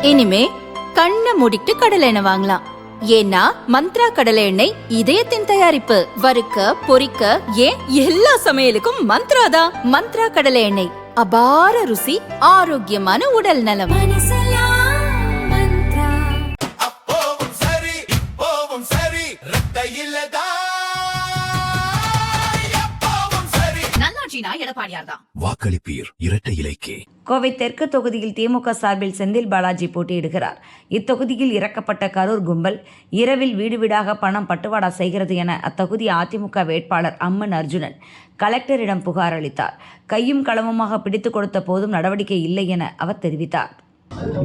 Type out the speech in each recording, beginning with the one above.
இனிமே கண்ணை மூடிட்டு கடலை எண்ணெய் வாங்கலாம். ஏன்னா மந்த்ரா கடலை எண்ணெய் இதயத்தின் தயாரிப்பு. வறுக்க பொரிக்க ஏன் எல்லா சமையலுக்கும் மந்த்ரா தான். மந்த்ரா கடலை எண்ணெய், அபார ருசி, ஆரோக்கியமான உடல் நலம். வாக்களிப்பீர் இரட்டை இலைக்கே. கோவை தெற்கு தொகுதியில் திமுக சார்பில் செந்தில் பாலாஜி போட்டியிடுகிறார். இத்தொகுதியில் இறக்கப்பட்ட கரூர் கும்பல் இரவில் வீடு வீடாக பணம் பட்டுவாடா செய்கிறது என அத்தொகுதி அதிமுக வேட்பாளர் அம்மன் அர்ஜுனன் கலெக்டரிடம் புகார் அளித்தார். கையும் களவுமாக பிடித்து கொடுத்த போதும் நடவடிக்கை இல்லை என அவர் தெரிவித்தார்.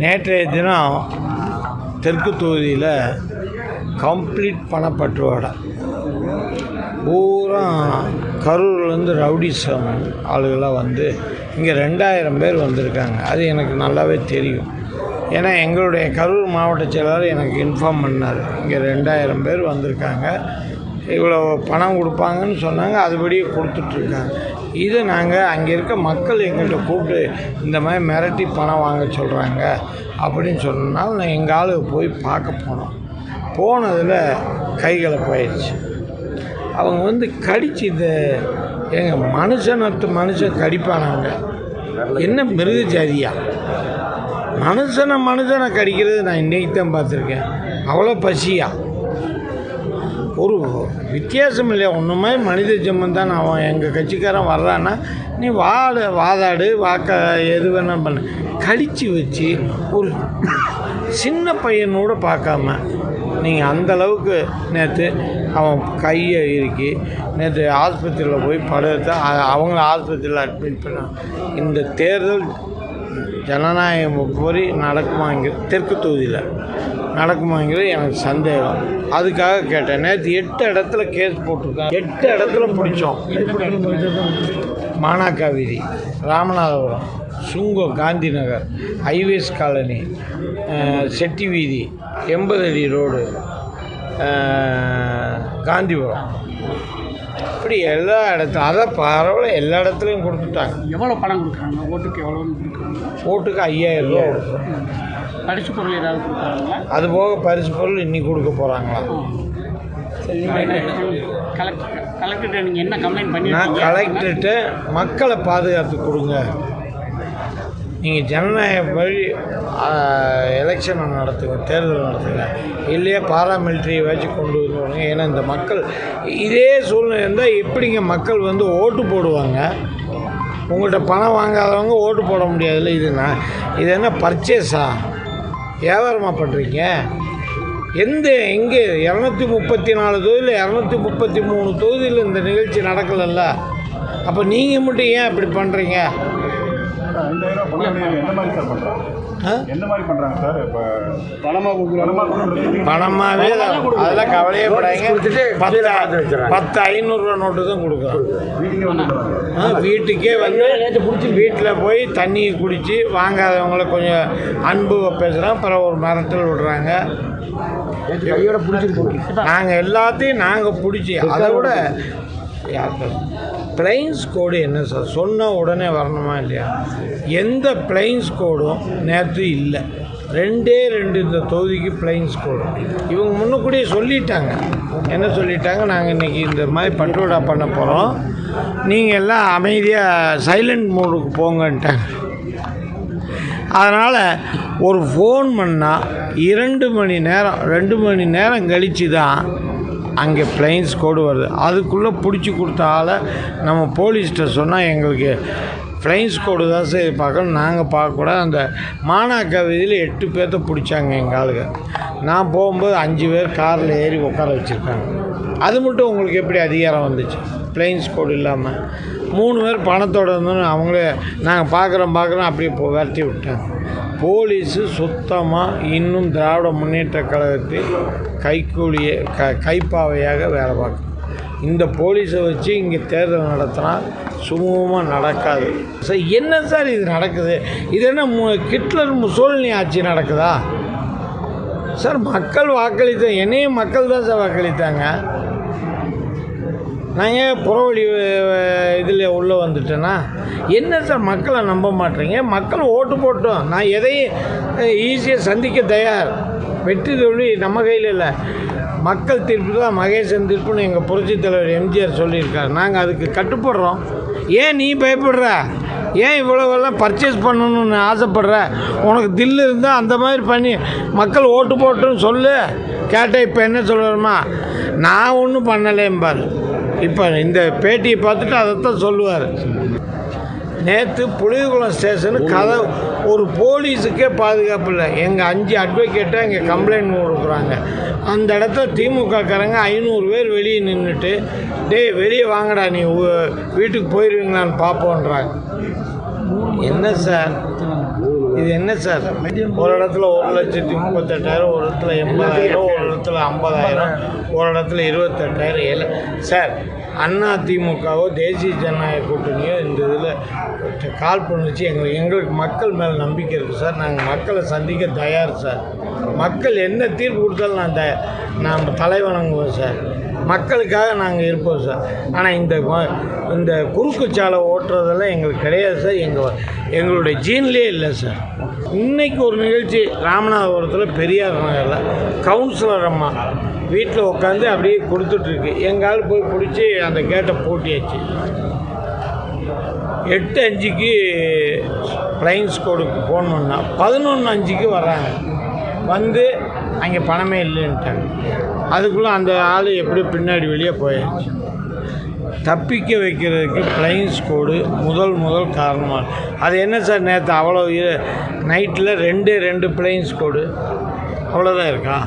நேற்றைய தினம் தெற்கு தொகுதியில் கம்ப்ளீட் பணப்பட்டுவாடா பூரா கரூர்லேருந்து ரவுடிசம் ஆளுகளாக வந்து இங்கே 2000 பேர் வந்திருக்காங்க. அது எனக்கு நல்லாவே தெரியும். ஏன்னா எங்களுடைய கரூர் மாவட்ட செயலாளர் எனக்கு இன்ஃபார்ம் பண்ணார், இங்கே 2000 பேர் வந்திருக்காங்க, இவ்வளோ பணம் கொடுப்பாங்கன்னு சொன்னாங்க, அதுபடியே கொடுத்துட்ருக்காங்க. இது நாங்கள் அங்கே இருக்க மக்கள் எங்கள்கிட்ட கூப்பிட்டு இந்த மாதிரி மிரட்டி பணம் வாங்க சொல்கிறாங்க அப்படின்னு சொன்னால் நான் எங்கள் ஆளுக்கு போய் பார்க்க போனதில் கைகலப்பாயிடுச்சு. அவங்க வந்து கடிச்சு இந்த எங்கள் மனுஷன் கடிப்பானாங்க. என்ன மிருக ஜாதியா மனுஷனை கடிக்கிறது நான் இன்றைக்கி தான் பார்த்துருக்கேன். அவ்வளோ பசியா, ஒரு வித்தியாசம் இல்லையா? ஒன்று மாதிரி மனித ஜென்மம் தான். அவன் எங்கள் கட்சிக்காரன் வர்றான்னா நீ வாதாடு எது வேணால் பண்ணு. கடிச்சு வச்சு ஒரு சின்ன பையனோட பார்க்காம நீங்கள் அந்தளவுக்கு நேற்று அவன் கையை இறுக்கி நேற்று ஆஸ்பத்திரியில் போய் படுத்த அவங்கள ஆஸ்பத்திரியில் அட்மிட் பண்ணான். இந்த தேர்தல் ஜனநாயகம் பொறி நடக்குமாங்கிற தெற்கு தொகுதியில் நடக்குமாங்கிறது எனக்கு சந்தேகம். அதுக்காக கேட்டேன். நேற்று 8 இடத்துல கேஸ் போட்டிருக்காங்க. 8 இடத்துல பிடிச்சோம். மானாக்கா வீதி, ராமநாதபுரம், சுங்கம், காந்தி நகர், ஹைவேஸ் காலனி, செட்டி வீதி, 80 அடி ரோடு, காந்திபுரம், இப்படி எல்லா இடத்துல அதை பரவாயில்ல எல்லா இடத்துலையும் கொடுத்துட்டாங்க. எவ்வளோ பணம் கொடுக்குறாங்க? ஓட்டுக்கு எவ்வளோ கொடுக்குறாங்க? ஓட்டுக்கு 5000 ரூபா கொடுக்குறோம். பரிசு பொருள் ஏதாவது கொடுக்குறாங்களா? அது போக பரிசு பொருள் இன்னி கொடுக்க போகிறாங்களா? கலெக்டர்கிட்ட நீங்கள் என்ன கம்ப்ளைண்ட் பண்ணி? நான் கலெக்டர்கிட்ட மக்களை பாதுகாத்து கொடுங்க, நீங்கள் ஜனநாயக வழி எலெக்ஷனை நடத்துங்க, தேர்தல் நடத்துங்க, இல்லையா பாராமிலிட்ரியை வச்சு கொண்டு வருவாங்க. ஏன்னா இந்த மக்கள் இதே சூழ்நிலை இருந்தால் எப்படிங்க மக்கள் வந்து ஓட்டு போடுவாங்க? உங்கள்கிட்ட பணம் வாங்காதவங்க ஓட்டு போட முடியாதுல்ல. இது என்ன பர்ச்சேஸா? வியாபாரமாக பண்ணுறீங்க? எங்கே 234 தொகுதியில் 233 தொகுதியில் இந்த நிகழ்ச்சி நடக்கலைல்ல. அப்போ நீங்கள் மட்டும் ஏன் இப்படி பண்ணுறீங்க? பணமாகவே அதெல்லாம் கவலையே படாங்க. 10-500 ரூபா நோட்டு தான் கொடுக்குறோம். வீட்டுக்கே வந்து வீட்டில் போய் தண்ணியை குடித்து வாங்காதவங்கள கொஞ்சம் அன்பு பேசுகிறோம், அப்புறம் ஒரு மரத்தில் விடுறாங்க. நாங்கள் எல்லாத்தையும் நாங்கள் பிடிச்சி அதை விட பிளைன்ஸ் கோடு என்ன சார் சொன்ன உடனே வரணுமா இல்லையா? எந்த பிளைன்ஸ் கோடும் நேற்று இல்லை. 2 இந்த தொகுதிக்கு பிளைன்ஸ் கோடு இவங்க முன்னக்கூடியே சொல்லிட்டாங்க. என்ன சொல்லிட்டாங்க? நாங்கள் இன்றைக்கி இந்த மாதிரி பட்டுவாடா பண்ண போகிறோம், நீங்கள் எல்லாம் அமைதியாக சைலண்ட் மோடுக்கு போங்கன்ட்டாங்க. அதனால் ஒரு ஃபோன் பண்ணால் 2 மணி நேரம் கழித்து தான் அங்கே பிளைன்ஸ் கோடு வருது. அதுக்குள்ளே பிடிச்சி கொடுத்த ஆளை நம்ம போலீஸ்கிட்ட சொன்னால் எங்களுக்கு பிளைன்ஸ் கோடு தான் சார் பார்க்கணும், நாங்கள் பார்க்கக்கூடாது. அந்த மானாக்கா வீதியில் 8 பேர்த்த பிடிச்சாங்க எங்கள் ஆளுங்க. நான் போகும்போது 5 பேர் காரில் ஏறி உட்கார வச்சுருக்காங்க. அது மட்டும் உங்களுக்கு எப்படி அதிகாரம் வந்துச்சு? பிளைன்ஸ் கோடு இல்லாமல் 3 பேர் பணத்தோடு இருந்தோன்னு அவங்களே நாங்கள் பார்க்குறோம் அப்படியே விரட்டி விட்டாங்க. போலீஸு சுத்தமாக இன்னும் திராவிட முன்னேற்ற கழகத்தில் கைக்கூலியை கைப்பாவையாக வேலை பார்க்கும். இந்த போலீஸை வச்சு இங்கே தேர்தல் நடத்தினா சுமூகமாக நடக்காது சார். என்ன சார் இது நடக்குது? இது என்ன ஹிட்லர் முசோலினி ஆட்சி நடக்குதா சார்? மக்கள் வாக்களித்த என்னையும் மக்கள் தான் சார் வாக்களித்தாங்க. நாங்கள் புறவழி இதில் உள்ளே வந்துட்டேன்னா என்ன சார் மக்களை நம்ப மாட்டேறீங்க? மக்கள் ஓட்டு போட்டோம். நான் எதையும் ஈஸியாக சந்திக்க தயார். வெற்றி தோல்வி நம்ம கையில் இல்லை, மக்கள் தீர்ப்பு தான் மகேசன் தீர்ப்புன்னு எங்கள் புரட்சித் தலைவர் எம்ஜிஆர் சொல்லியிருக்கார். நாங்கள் அதுக்கு கட்டுப்படுறோம். ஏன் நீ பயப்படுற? ஏன் இவ்வளோவெல்லாம் பர்ச்சேஸ் பண்ணணும்னு ஆசைப்படுற? உனக்கு தில்லு இருந்தால் அந்த மாதிரி பண்ணி மக்கள் ஓட்டு போட்டுன்னு சொல்லு. கேட்டால் இப்போ என்ன சொல்லுறோமா, நான் ஒன்றும் பண்ணலேம்பார். இப்போ இந்த பேட்டியை பார்த்துட்டு அதைத்தான் சொல்லுவார். நேற்று புளியகுளம் ஸ்டேஷனு கதை ஒரு போலீஸுக்கே பாதுகாப்பு இல்லை. எங்கள் 5 அட்வொகேட்டாக இங்கே கம்ப்ளைண்ட் கொடுக்குறாங்க. அந்த இடத்துல திமுகக்காரங்க 500 பேர் வெளியே நின்றுட்டு, டேய் வெளியே வாங்கடா, நீ வீட்டுக்கு போயிடுவீங்களான்னு பார்ப்போன்றாங்க. என்ன சார் இது? என்ன சார்? ஒரு இடத்துல 1,38,000, ஒரு இடத்துல 80,000, ஒரு இடத்துல 50,000, ஒரு இடத்துல 28,000. சார், அண்ணா திமுகவோ தேசிய ஜனநாயக கூட்டணியோ இந்த இதில் கால் பண்ணிச்சு. எங்களுக்கு மக்கள் மேலே நம்பிக்கை இருக்குது சார். நாங்கள் மக்களை சந்திக்க தயார் சார். மக்கள் என்ன தீர்ப்பு கொடுத்தாலும் நாம் தலைவணங்குவோம் சார். மக்களுக்காக நாங்கள் இருப்போம் சார். ஆனால் இந்த குறுக்கு சாலை ஓட்டுறதெல்லாம் எங்களுக்கு கிடையாது சார். எங்களுடைய ஜீன்லேயே இல்லை சார். இன்றைக்கி ஒரு நிகழ்ச்சி ராமநாதபுரத்தில் பெரியார் நகரில் கவுன்சிலர் அம்மா வீட்டில் உட்காந்து அப்படியே கொடுத்துட்ருக்கு. எங்கால் போய் பிடிச்சி அந்த கேட்டை பூட்டியாச்சு. 8:05க்கு ஃப்ளையிங் ஸ்குவாடுக்கு ஃபோன் பண்ணால் 11:05க்கு வர்றாங்க. வந்து அங்கே பணமே இல்லைன்ட்டாங்க. அதுக்குள்ளே அந்த ஆள் எப்படி பின்னாடி வெளியே போயாச்சு. தப்பிக்க வைக்கிறதுக்கு ஃப்ளையிங் ஸ்குவாடு முதல் காரணமாக. அது என்ன சார், நேற்று அவ்வளோ நைட்டில் 2 ஃப்ளையிங் ஸ்குவாடு அவ்வளோதான் இருக்கா?